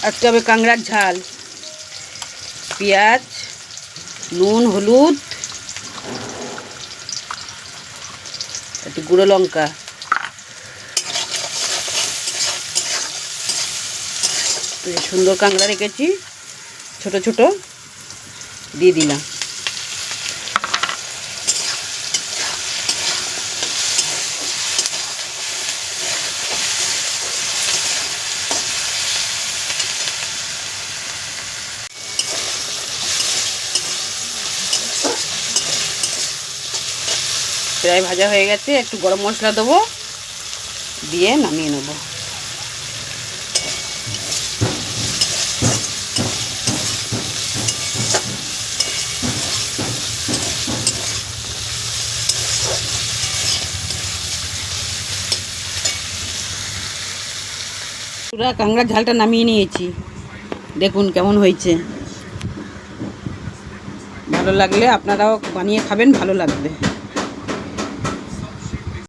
আজকে হবে কাঁকড়ার ঝাল। পেঁয়াজ, নুন, হলুদ, একটু গুঁড়ো লঙ্কা, সুন্দর কাঁকড়া রেখেছি, ছোট ছোট দিয়ে দিলাম। প্রায় ভাজা হয়ে গেছে, একটু গরম মশলা দেবো, দিয়ে নামিয়ে নেব। পুরা কাঁকড়ার ঝালটা নামিয়ে নিয়েছি, দেখুন কেমন হয়েছে। ভালো লাগলে আপনারাও বানিয়ে খাবেন, ভালো লাগবে।